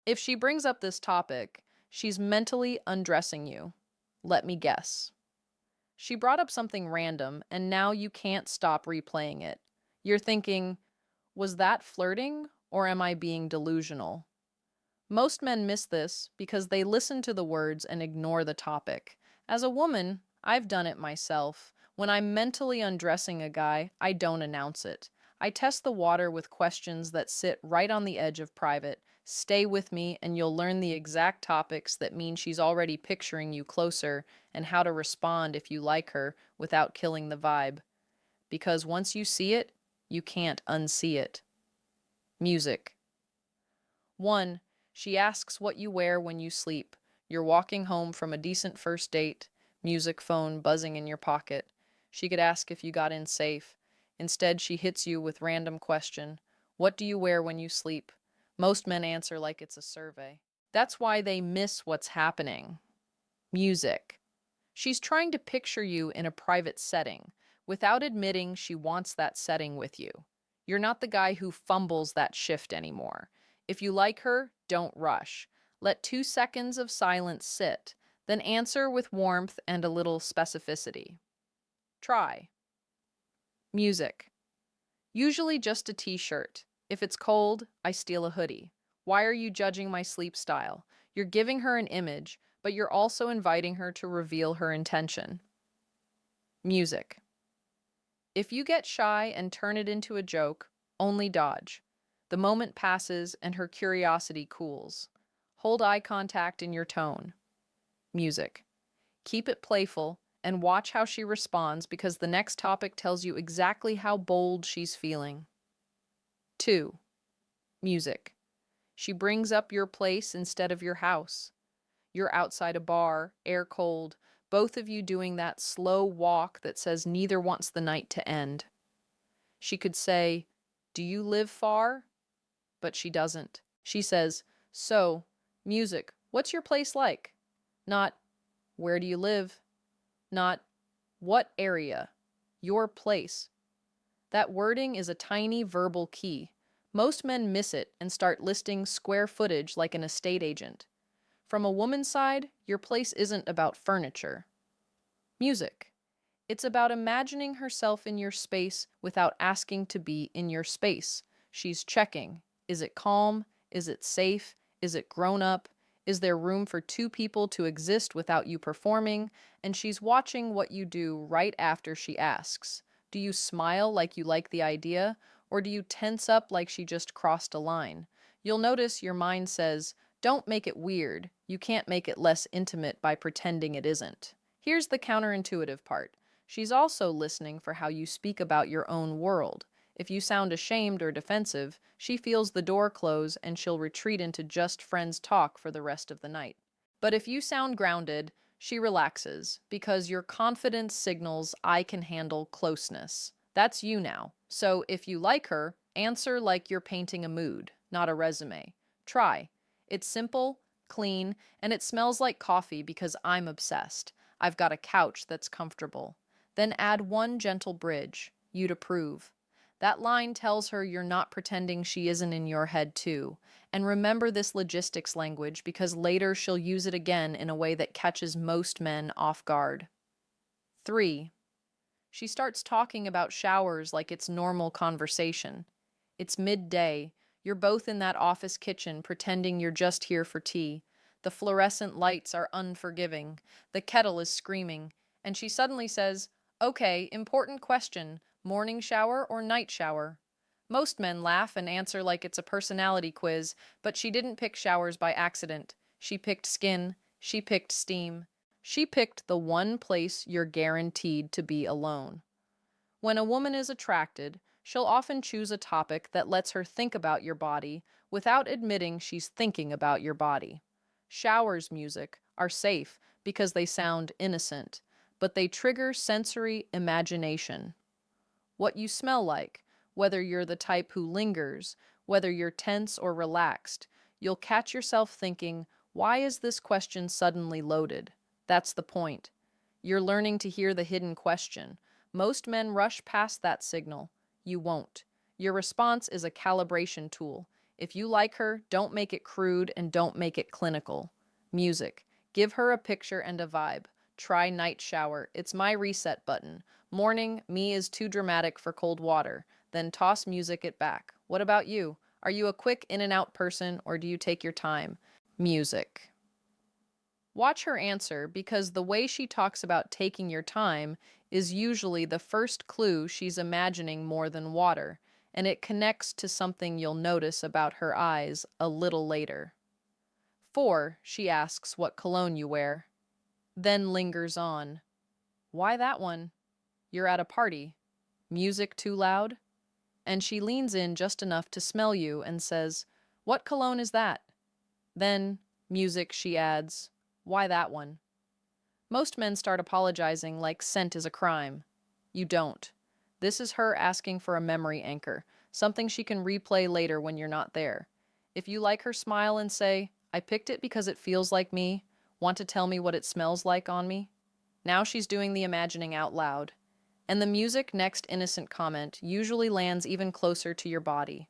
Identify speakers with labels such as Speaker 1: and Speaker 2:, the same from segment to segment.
Speaker 1: If she brings up this topic, she's mentally undressing you. Let me guess. She brought up something random, and now you can't stop replaying it. You're thinking, was that flirting, or am I being delusional? Most men miss this because they listen to the words and ignore the topic. As a woman, I've done it myself. When I'm mentally undressing a guy, I don't announce it. I test the water with questions that sit right on the edge of private. Stay with me, and you'll learn the exact topics that mean she's already picturing you closer and how to respond if you like her without killing the vibe. Because once you see it, you can't unsee it. Music. 1. She asks what you wear when you sleep. You're walking home from a decent first date, music phone buzzing in your pocket. She could ask if you got in safe. Instead, she hits you with random question. What do you wear when you sleep? Most men answer like it's a survey. That's why they miss what's happening. Music. She's trying to picture you in a private setting without admitting she wants that setting with you. You're not the guy who fumbles that shift anymore. If you like her, don't rush. Let 2 seconds of silence sit, then answer with warmth and a little specificity. Try. Music. Usually just a t-shirt. If it's cold, I steal a hoodie. Why are you judging my sleep style? You're giving her an image, but you're also inviting her to reveal her intention. Music. If you get shy and turn it into a joke, only dodge. The moment passes and her curiosity cools. Hold eye contact in your tone. Music. Keep it playful and watch how she responds because the next topic tells you exactly how bold she's feeling. 2. Music. She brings up your place instead of your house. You're outside a bar, air cold, both of you doing that slow walk that says neither wants the night to end. She could say, "Do you live far?" But she doesn't. She says, "So, music, what's your place like?" Not, "Where do you live?" Not, "What area?" Your place. That wording is a tiny verbal key. Most men miss it and start listing square footage like an estate agent. From a woman's side, your place isn't about furniture. Music. It's about imagining herself in your space without asking to be in your space. She's checking. Is it calm? Is it safe? Is it grown up? Is there room for two people to exist without you performing? And she's watching what you do right after she asks. Do you smile like you like the idea? Or do you tense up like she just crossed a line? You'll notice your mind says, don't make it weird. You can't make it less intimate by pretending it isn't. Here's the counterintuitive part. She's also listening for how you speak about your own world. If you sound ashamed or defensive, she feels the door close and she'll retreat into just friends talk for the rest of the night. But if you sound grounded, she relaxes because your confidence signals I can handle closeness. That's you now. So if you like her, answer like you're painting a mood, not a resume. Try. It's simple, clean, and it smells like coffee because I'm obsessed. I've got a couch that's comfortable. Then add one gentle bridge. You'd approve. That line tells her you're not pretending she isn't in your head too. And remember this logistics language because later she'll use it again in a way that catches most men off guard. 3. She starts talking about showers like it's normal conversation. It's midday. You're both in that office kitchen pretending you're just here for tea. The fluorescent lights are unforgiving. The kettle is screaming. And she suddenly says, "Okay, important question. Morning shower or night shower?" Most men laugh and answer like it's a personality quiz, but she didn't pick showers by accident. She picked skin. She picked steam. She picked the one place you're guaranteed to be alone. When a woman is attracted, she'll often choose a topic that lets her think about your body without admitting she's thinking about your body. Showers music are safe because they sound innocent, but they trigger sensory imagination. What you smell like, whether you're the type who lingers, whether you're tense or relaxed, you'll catch yourself thinking, why is this question suddenly loaded? That's the point. You're learning to hear the hidden question. Most men rush past that signal. You won't. Your response is a calibration tool. If you like her, don't make it crude and don't make it clinical. Music. Give her a picture and a vibe. Try night shower. It's my reset button. Morning, me is too dramatic for cold water. Then toss music it back. What about you? Are you a quick in and out person or do you take your time? Music. Watch her answer because the way she talks about taking your time is usually the first clue she's imagining more than water, and it connects to something you'll notice about her eyes a little later. 4. She asks what cologne you wear, then lingers on. Why that one? You're at a party. Music too loud? And she leans in just enough to smell you and says, "What cologne is that?" Then, music, she adds, "Why that one?" Most men start apologizing like scent is a crime. You don't. This is her asking for a memory anchor, something she can replay later when you're not there. If you like her smile and say, "I picked it because it feels like me," want to tell me what it smells like on me? Now she's doing the imagining out loud. And the music next innocent comment usually lands even closer to your body.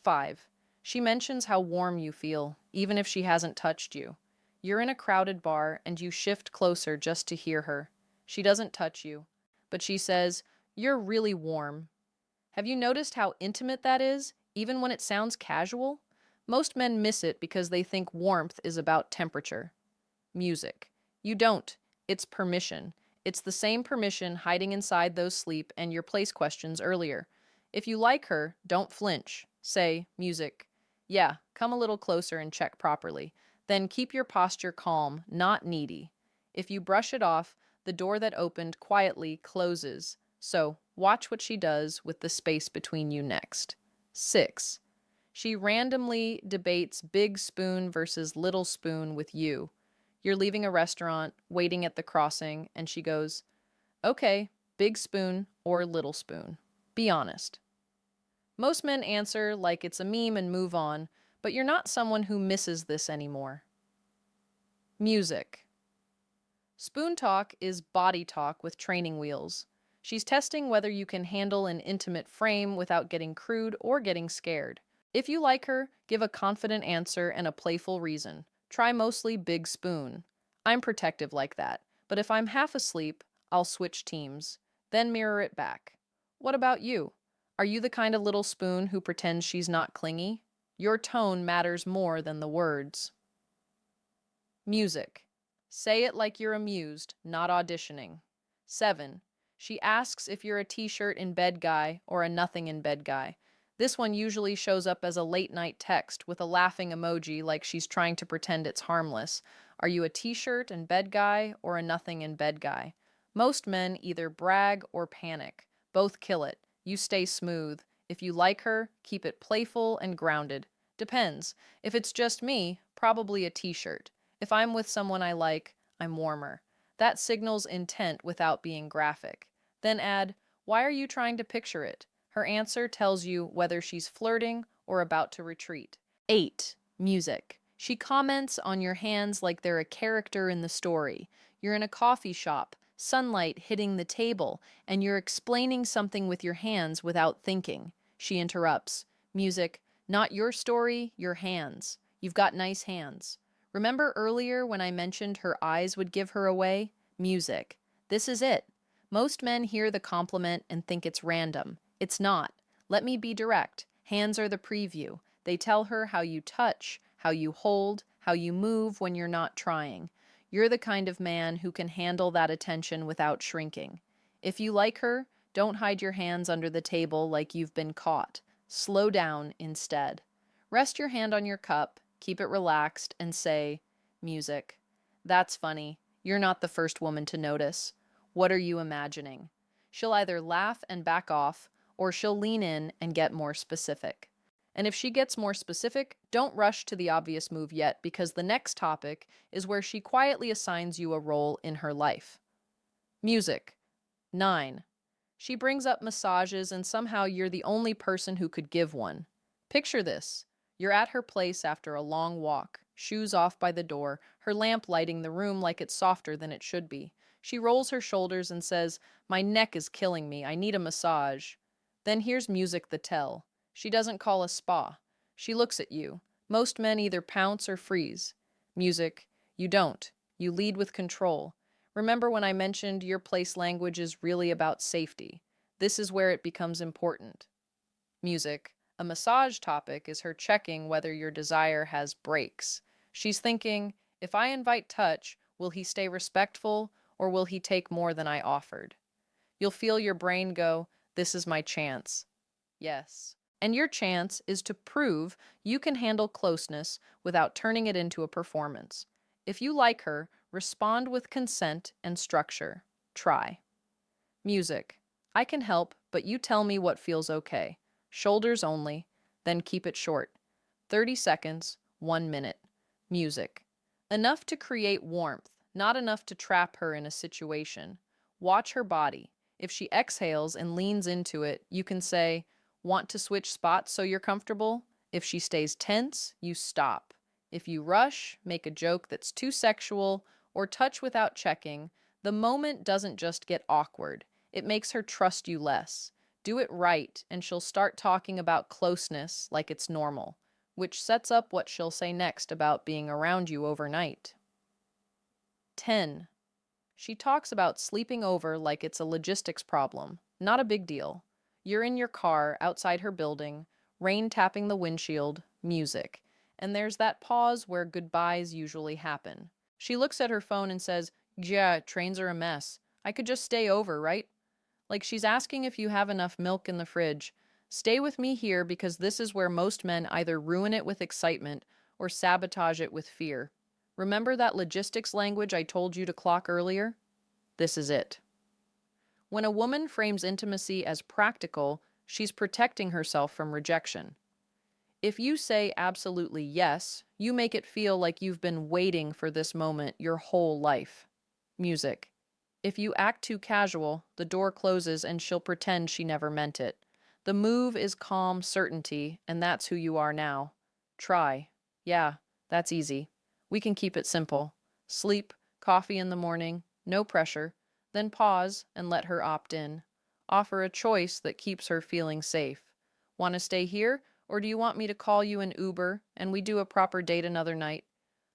Speaker 1: 5. She mentions how warm you feel, even if she hasn't touched you. You're in a crowded bar and you shift closer just to hear her. She doesn't touch you, but she says, "You're really warm." Have you noticed how intimate that is, even when it sounds casual? Most men miss it because they think warmth is about temperature. Music. You don't. It's permission. It's the same permission hiding inside those sleep and your place questions earlier. If you like her, don't flinch. Say, music, "Yeah, come a little closer and check properly." Then keep your posture calm, not needy. If you brush it off, the door that opened quietly closes. So watch what she does with the space between you next. 6. She randomly debates big spoon versus little spoon with you. You're leaving a restaurant, waiting at the crossing, and she goes, "Okay, big spoon or little spoon. Be honest." Most men answer like it's a meme and move on, but you're not someone who misses this anymore. Music. Spoon talk is body talk with training wheels. She's testing whether you can handle an intimate frame without getting crude or getting scared. If you like her, give a confident answer and a playful reason. Try mostly big spoon. I'm protective like that, but if I'm half asleep, I'll switch teams. Then mirror it back. What about you? Are you the kind of little spoon who pretends she's not clingy? Your tone matters more than the words. Music. Say it like you're amused, not auditioning. 7. She asks if you're a t-shirt in bed guy or a nothing in bed guy. This one usually shows up as a late night text with a laughing emoji like she's trying to pretend it's harmless. Are you a t-shirt and bed guy or a nothing in bed guy? Most men either brag or panic. Both kill it. You stay smooth. If you like her, keep it playful and grounded. Depends. If it's just me, probably a t-shirt. If I'm with someone I like, I'm warmer. That signals intent without being graphic. Then add, "Why are you trying to picture it?" Her answer tells you whether she's flirting or about to retreat. 8. Music. She comments on your hands like they're a character in the story. You're in a coffee shop, sunlight hitting the table, and you're explaining something with your hands without thinking. She interrupts. Music. Not your story, your hands. You've got nice hands. Remember earlier when I mentioned her eyes would give her away? Music. This is it. Most men hear the compliment and think it's random. It's not. Let me be direct. Hands are the preview. They tell her how you touch, how you hold, how you move when you're not trying. You're the kind of man who can handle that attention without shrinking. If you like her, don't hide your hands under the table like you've been caught. Slow down instead. Rest your hand on your cup, keep it relaxed, and say, "Music. That's funny. You're not the first woman to notice. What are you imagining?" She'll either laugh and back off, or she'll lean in and get more specific. And if she gets more specific, don't rush to the obvious move yet because the next topic is where she quietly assigns you a role in her life. Music. 9. She brings up massages and somehow you're the only person who could give one. Picture this. You're at her place after a long walk, shoes off by the door, her lamp lighting the room like it's softer than it should be. She rolls her shoulders and says, "My neck is killing me. I need a massage." Then here's music the tell. She doesn't call a spa. She looks at you. Most men either pounce or freeze. Music, you don't. You lead with control. Remember when I mentioned your place language is really about safety? This is where it becomes important. Music, a massage topic is her checking whether your desire has brakes. She's thinking, if I invite touch, will he stay respectful or will he take more than I offered? You'll feel your brain go, this is my chance. Yes. And your chance is to prove you can handle closeness without turning it into a performance. If you like her, respond with consent and structure. Try. Music. I can help, but you tell me what feels okay. Shoulders only, then keep it short. 30 seconds, 1 minute. Music. Enough to create warmth, not enough to trap her in a situation. Watch her body. If she exhales and leans into it, you can say, want to switch spots so you're comfortable? If she stays tense, you stop. If you rush, make a joke that's too sexual, or touch without checking, the moment doesn't just get awkward. It makes her trust you less. Do it right, and she'll start talking about closeness like it's normal, which sets up what she'll say next about being around you overnight. 10. She talks about sleeping over like it's a logistics problem. Not a big deal. You're in your car outside her building, rain tapping the windshield, music. And there's that pause where goodbyes usually happen. She looks at her phone and says, yeah, trains are a mess. I could just stay over, right? Like she's asking if you have enough milk in the fridge. Stay with me here because this is where most men either ruin it with excitement or sabotage it with fear. Remember that logistics language I told you to clock earlier? This is it. When a woman frames intimacy as practical, she's protecting herself from rejection. If you say absolutely yes, you make it feel like you've been waiting for this moment your whole life. Music. If you act too casual, the door closes and she'll pretend she never meant it. The move is calm certainty, and that's who you are now. Try. Yeah, that's easy. We can keep it simple. Sleep, coffee in the morning, no pressure. Then pause and let her opt in. Offer a choice that keeps her feeling safe. Want to stay here, or do you want me to call you an Uber and we do a proper date another night?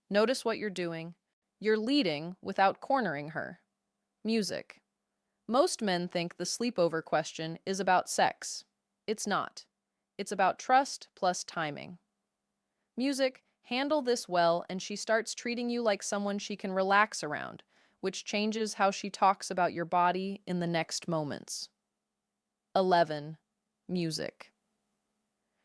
Speaker 1: Notice what you're doing. You're leading without cornering her. Music. Most men think the sleepover question is about sex. It's not. It's about trust plus timing. Music, handle this well and she starts treating you like someone she can relax around, which changes how she talks about your body in the next moments. 11. Music.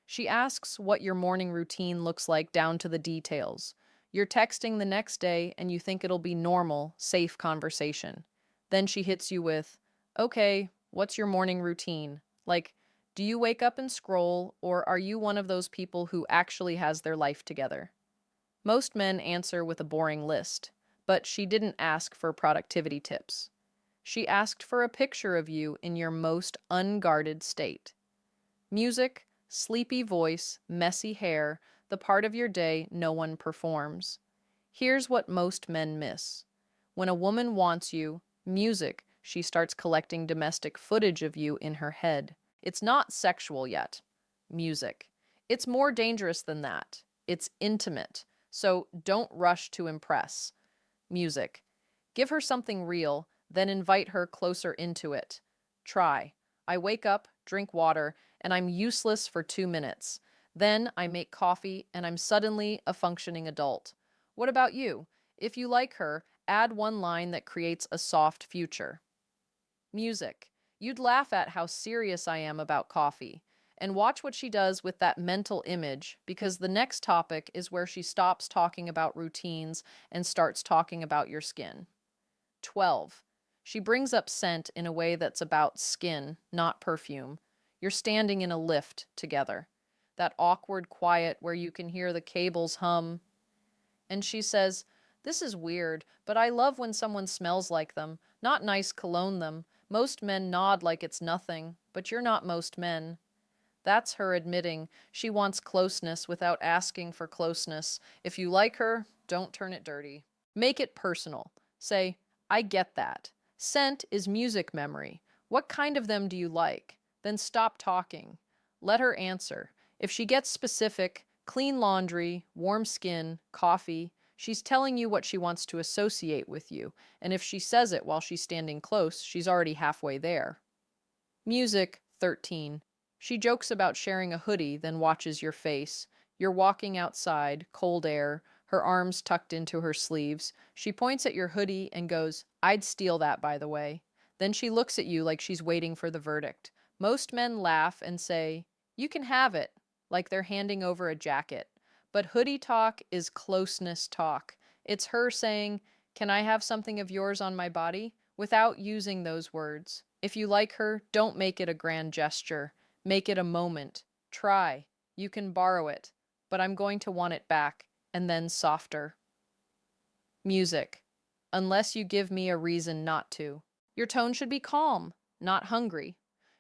Speaker 1: She asks what your morning routine looks like down to the details. You're texting the next day and you think it'll be normal, safe conversation. Then she hits you with, okay, what's your morning routine? Like, do you wake up and scroll, or are you one of those people who actually has their life together? Most men answer with a boring list, but she didn't ask for productivity tips. She asked for a picture of you in your most unguarded state. Music, sleepy voice, messy hair, the part of your day no one performs. Here's what most men miss. When a woman wants you, music, she starts collecting domestic footage of you in her head. It's not sexual yet. Music. It's more dangerous than that. It's intimate. So don't rush to impress. Music. Give her something real, then invite her closer into it. Try. I wake up, drink water, and I'm useless for 2 minutes. Then I make coffee, and I'm suddenly a functioning adult. What about you? If you like her, add one line that creates a soft future. Music. You'd laugh at how serious I am about coffee. And watch what she does with that mental image, because the next topic is where she stops talking about routines and starts talking about your skin. 12. She brings up scent in a way that's about skin, not perfume. You're standing in a lift together. That awkward quiet where you can hear the cables hum. And she says, this is weird, but I love when someone smells like them, not nice cologne them. Most men nod like it's nothing, but you're not most men. That's her admitting she wants closeness without asking for closeness. If you like her, don't turn it dirty. Make it personal. Say, I get that. Scent is music memory. What kind of them do you like? Then stop talking. Let her answer. If she gets specific, Clean laundry, warm skin, coffee. She's telling you what she wants to associate with you, and if she says it while she's standing close, she's already halfway there. Music, 13. She jokes about sharing a hoodie, then watches your face. You're walking outside, cold air, her arms tucked into her sleeves. She points at your hoodie and goes, "I'd steal that, by the way." Then she looks at you like she's waiting for the verdict. Most men laugh and say, "You can have it," like they're handing over a jacket. But hoodie talk is closeness talk. It's her saying, "Can I have something of yours on my body?" without using those words. If you like her, don't make it a grand gesture. Make it a moment. Try. You can borrow it, but I'm going to want it back, and then softer. Music. Unless you give me a reason not to. Your tone should be calm, not hungry.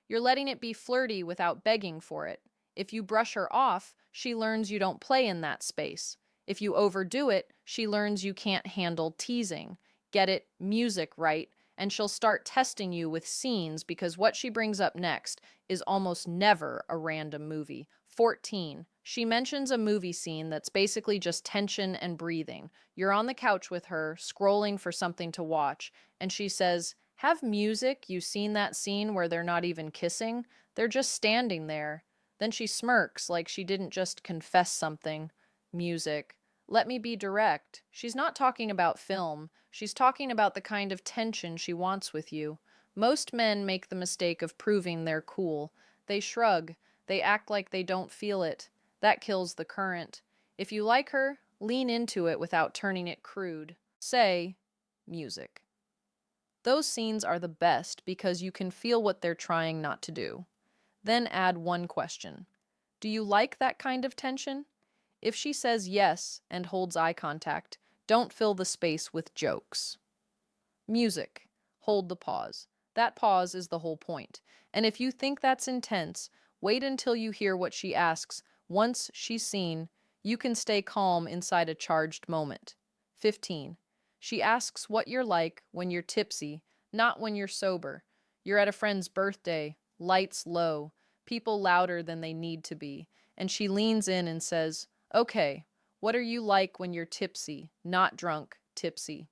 Speaker 1: You're letting it be flirty without begging for it. If you brush her off, she learns you don't play in that space. If you overdo it, she learns you can't handle teasing. Get it, music, right? And she'll start testing you with scenes because what she brings up next is almost never a random movie. 14. She mentions a movie scene that's basically just tension and breathing. You're on the couch with her, scrolling for something to watch, and she says, "Have music. You seen that scene where they're not even kissing? They're just standing there." Then she smirks like she didn't just confess something. Music. Let me be direct. She's not talking about film. She's talking about the kind of tension she wants with you. Most men make the mistake of proving they're cool. They shrug. They act like they don't feel it. That kills the current. If you like her, lean into it without turning it crude. Say, music. Those scenes are the best because you can feel what they're trying not to do. Then add one question. Do you like that kind of tension? If she says yes and holds eye contact, don't fill the space with jokes. Music. Hold the pause. That pause is the whole point. And if you think that's intense, wait until you hear what she asks. Once she's seen, you can stay calm inside a charged moment. 15. She asks what you're like when you're tipsy, not when you're sober. You're at a friend's birthday, lights low, people louder than they need to be, and she leans in and says, "Okay, what are you like when you're tipsy, not drunk, tipsy?"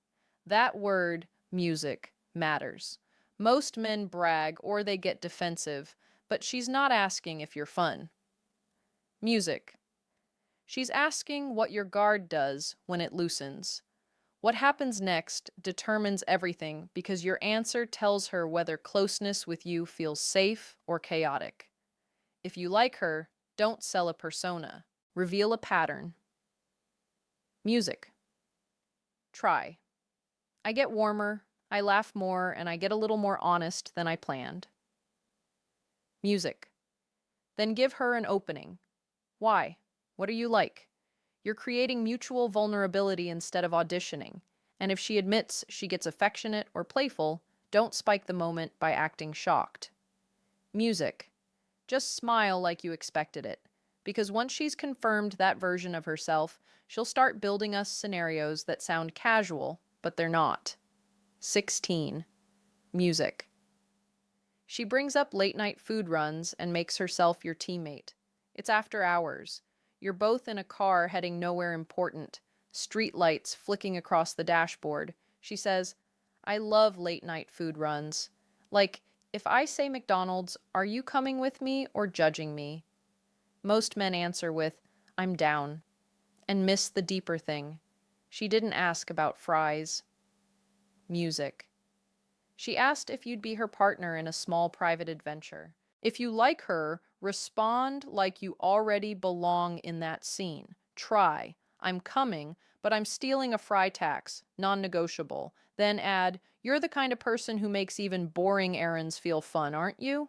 Speaker 1: That word, music, matters. Most men brag or they get defensive, but she's not asking if you're fun. Music. She's asking what your guard does when it loosens. What happens next determines everything because your answer tells her whether closeness with you feels safe or chaotic. If you like her, don't sell a persona. Reveal a pattern. Music. Try. I get warmer, I laugh more, and I get a little more honest than I planned. Music. Then give her an opening. Why? What are you like? You're creating mutual vulnerability instead of auditioning. And if she admits she gets affectionate or playful, don't spike the moment by acting shocked. Music. Just smile like you expected it. Because once she's confirmed that version of herself, she'll start building us scenarios that sound casual, but they're not. 16. Music. She brings up late-night food runs and makes herself your teammate. It's after hours. You're both in a car heading nowhere important. Street lights flicking across the dashboard. She says, "I love late-night food runs. Like, if I say McDonald's, are you coming with me or judging me?" Most men answer with, "I'm down," and miss the deeper thing. She didn't ask about fries. Music. She asked if you'd be her partner in a small private adventure. If you like her, respond like you already belong in that scene. Try, "I'm coming, but I'm stealing a fry tax, non-negotiable." Then add, "You're the kind of person who makes even boring errands feel fun, aren't you?"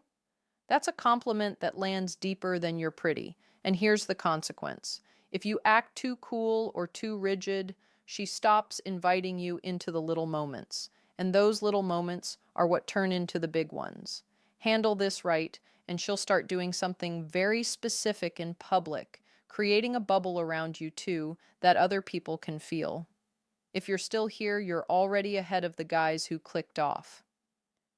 Speaker 1: That's a compliment that lands deeper than you're pretty. And here's the consequence. If you act too cool or too rigid, she stops inviting you into the little moments. And those little moments are what turn into the big ones. Handle this right, and she'll start doing something very specific in public, creating a bubble around you too that other people can feel. If you're still here, you're already ahead of the guys who clicked off.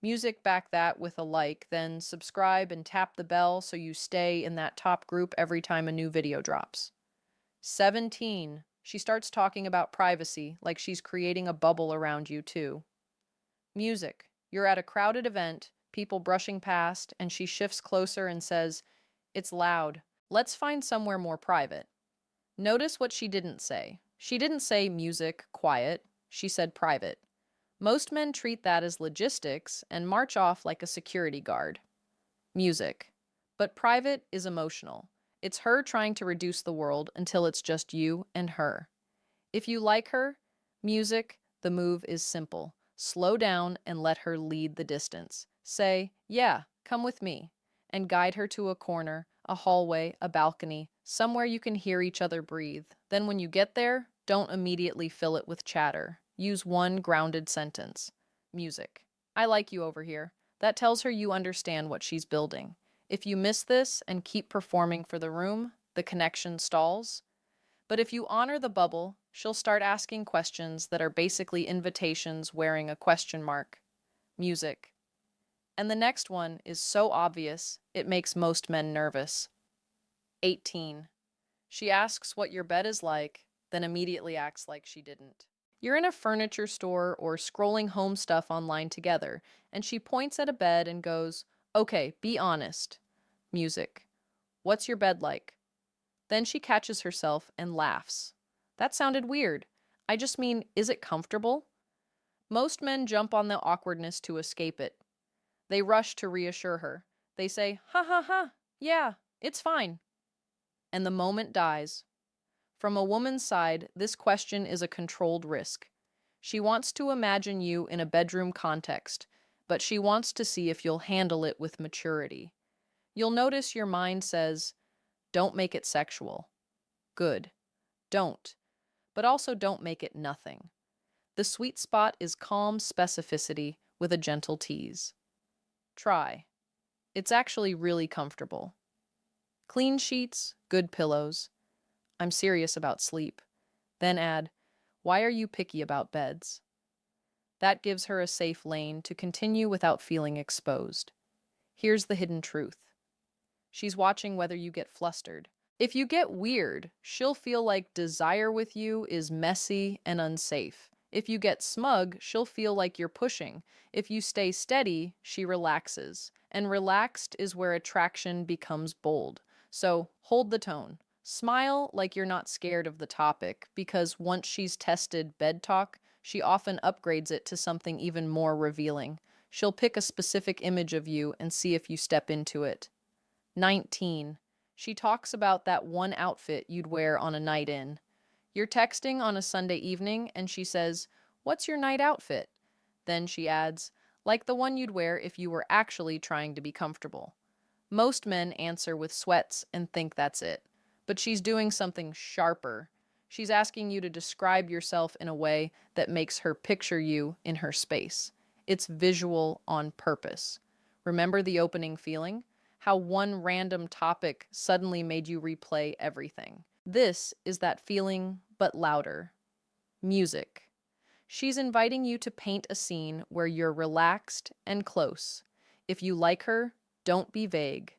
Speaker 1: Music, back that with a like, then subscribe and tap the bell so you stay in that top group every time a new video drops. 17. She starts talking about privacy, like she's creating a bubble around you, too. Music. You're at a crowded event, people brushing past, and she shifts closer and says, "It's loud. Let's find somewhere more private." Notice what she didn't say. She didn't say music, quiet. She said private. Most men treat that as logistics and march off like a security guard. Music. But private is emotional. It's her trying to reduce the world until it's just you and her. If you like her, music, the move is simple. Slow down and let her lead the distance. Say, "Yeah, come with me," and guide her to a corner, a hallway, a balcony, somewhere you can hear each other breathe. Then when you get there, don't immediately fill it with chatter. Use one grounded sentence. Music. "I like you over here." That tells her you understand what she's building. If you miss this and keep performing for the room, the connection stalls. But if you honor the bubble, she'll start asking questions that are basically invitations wearing a question mark. Music. And the next one is so obvious, it makes most men nervous. 18. She asks what your bed is like, then immediately acts like she didn't. You're in a furniture store or scrolling home stuff online together, and she points at a bed and goes, "Okay, be honest." Music. "What's your bed like?" Then she catches herself and laughs. "That sounded weird. I just mean, is it comfortable?" Most men jump on the awkwardness to escape it. They rush to reassure her. They say, "Ha ha ha, yeah, it's fine." And the moment dies. From a woman's side, this question is a controlled risk. She wants to imagine you in a bedroom context, but she wants to see if you'll handle it with maturity. You'll notice your mind says, "Don't make it sexual." Good. Don't. But also don't make it nothing. The sweet spot is calm specificity with a gentle tease. Try. It's actually really comfortable. Clean sheets, good pillows. I'm serious about sleep. Then add, "Why are you picky about beds?" That gives her a safe lane to continue without feeling exposed. Here's the hidden truth. She's watching whether you get flustered. If you get weird, she'll feel like desire with you is messy and unsafe. If you get smug, she'll feel like you're pushing. If you stay steady, she relaxes. And relaxed is where attraction becomes bold. So hold the tone. Smile like you're not scared of the topic, because once she's tested bed talk, she often upgrades it to something even more revealing. She'll pick a specific image of you and see if you step into it. 19. She talks about that one outfit you'd wear on a night in. You're texting on a Sunday evening and she says, "What's your night outfit?" Then she adds, "Like the one you'd wear if you were actually trying to be comfortable." Most men answer with sweats and think that's it. But she's doing something sharper. She's asking you to describe yourself in a way that makes her picture you in her space. It's visual on purpose. Remember the opening feeling? How one random topic suddenly made you replay everything. This is that feeling, but louder. Music. She's inviting you to paint a scene where you're relaxed and close. If you like her, don't be vague.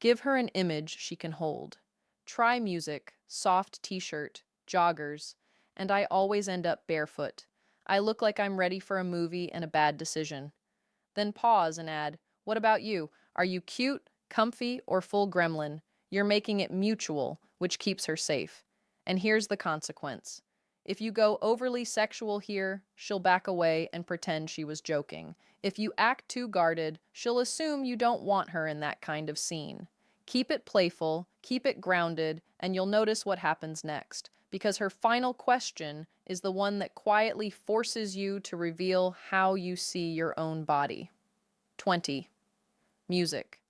Speaker 1: Give her an image she can hold. Try music, soft t-shirt, joggers, and I always end up barefoot. I look like I'm ready for a movie and a bad decision. Then pause and add, "What about you? Are you cute, comfy, or full gremlin?" You're making it mutual, which keeps her safe. And here's the consequence. If you go overly sexual here, she'll back away and pretend she was joking. If you act too guarded, she'll assume you don't want her in that kind of scene. Keep it playful, keep it grounded, and you'll notice what happens next, because her final question is the one that quietly forces you to reveal how you see your own body. 20. Music.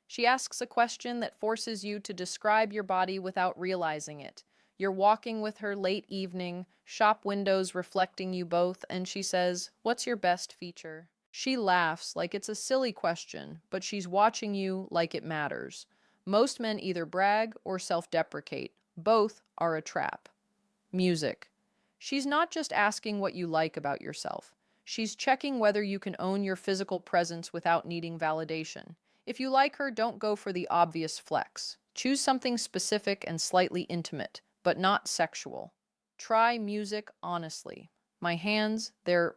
Speaker 1: She asks a question that forces you to describe your body without realizing it. You're walking with her late evening, shop windows reflecting you both, and she says, "What's your best feature?" She laughs like it's a silly question, but she's watching you like it matters. Most men either brag or self-deprecate. Both are a trap. Music. She's not just asking what you like about yourself. She's checking whether you can own your physical presence without needing validation. If you like her, don't go for the obvious flex. Choose something specific and slightly intimate. but not sexual. Try music honestly. My hands, they're